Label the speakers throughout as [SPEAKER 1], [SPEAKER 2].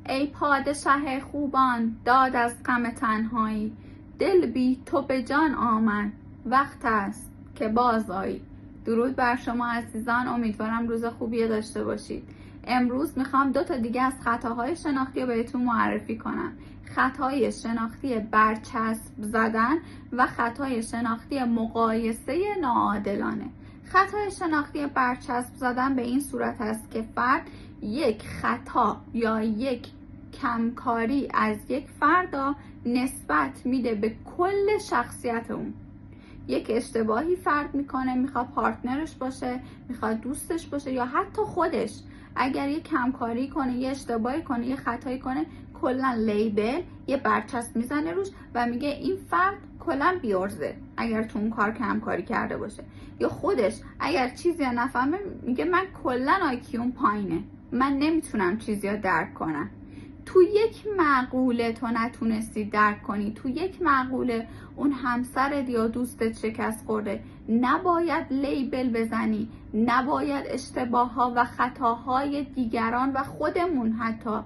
[SPEAKER 1] ای پادشه خوبان داد از غم تنهایی، دل بی تو به جان آمد وقت است که باز آیی. درود بر شما عزیزان، امیدوارم روز خوبی داشته باشید. امروز میخوام 2 تا دیگه از خطاهای شناختی رو بهتون معرفی کنم. خطای شناختی برچسب زدن و خطای شناختی مقایسه ناعادلانه. خطای شناختی برچسب زدن به این صورت است که فرد یک خطا یا یک کمکاری از یک فرد نسبت میده به کل شخصیت اون. یک اشتباهی فرد میکنه، میخواد پارتنرش باشه، میخواد دوستش باشه یا حتی خودش. اگر یه کمکاری کنه، یه اشتباهی کنه، یه خطایی کنه، کلا لیبل، یه برچسب میزنه روش و میگه این فرد کلا بیارزه اگر تو اون کار کمکاری کرده باشه. یا خودش اگر چیزی نفهمه میگه من کلا آیکیوم پایینه، من نمیتونم چیزی رو درک کنم. تو یک مقوله تو نتونستی درک کنی، تو یک مقوله اون همسرت یا دوستت شکست خورده، نباید لیبل بزنی، نباید اشتباه ها و خطاهای دیگران و خودمون حتی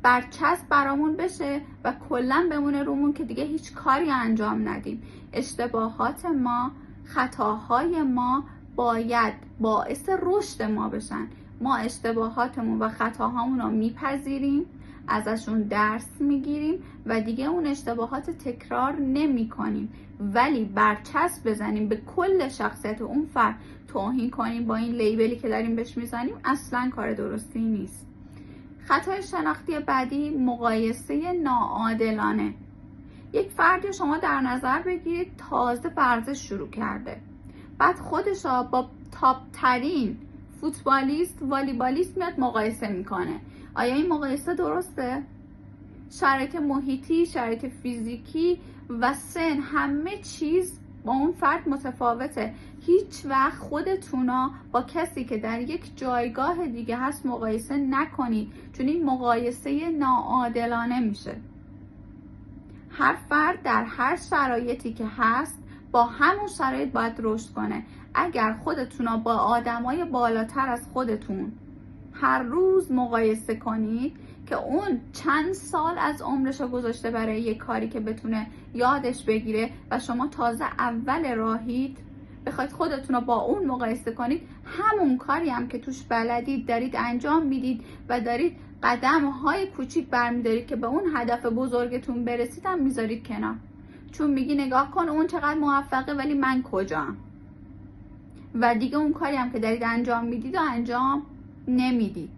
[SPEAKER 1] برچسب برامون بشه و کلا بمونه رومون که دیگه هیچ کاری انجام ندیم. اشتباهات ما، خطاهای ما باید باعث رشد ما بشن. ما اشتباهاتمون و خطاهامون رو میپذیریم، ازشون درس میگیریم و دیگه اون اشتباهات تکرار نمی کنیم. ولی برچسب بزنیم به کل شخصیت اون فرد، توهین کنیم با این لیبلی که داریم بهش میزنیم، اصلا کار درستی نیست. خطای شناختی بعدی، مقایسه ناعادلانه. یک فردی شما در نظر بگیرید تازه ورزش شروع کرده، بعد خودش با تاپ ترین فوتبالیست، والیبالیست میاد مقایسه میکنه. آیا این مقایسه درسته؟ شرایط محیطی، شرایط فیزیکی و سن، همه چیز با اون فرد متفاوته. هیچ وقت خودتونا با کسی که در یک جایگاه دیگه هست مقایسه نکنید، چون این مقایسه ناعادلانه میشه. هر فرد در هر شرایطی که هست با همون شرایط باید رشد کنه. اگر خودتونا با آدمای بالاتر از خودتون هر روز مقایسه کنید که اون چند سال از عمرش رو گذاشته برای یک کاری که بتونه یادش بگیره و شما تازه اول راهید، بخواید خودتون رو با اون مقایسه کنید، همون کاری هم که توش بلدید دارید انجام میدید و دارید قدم های کوچیک برمیدارید که به اون هدف بزرگتون برسید هم میذارید کنار، چون میگی نگاه کن اون چقدر موفقه ولی من کجام، و دیگه اون کاری هم که دارید انجام میدید و انجام نمیدید.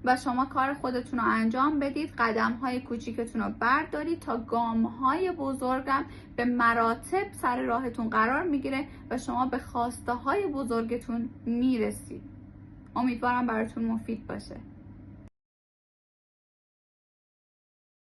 [SPEAKER 1] و شما کار خودتون رو انجام بدید، قدم های کوچیکتون رو بردارید تا گام های بزرگم به مراتب سر راهتون قرار میگیره و شما به خواسته های بزرگتون میرسید. امیدوارم براتون مفید باشه.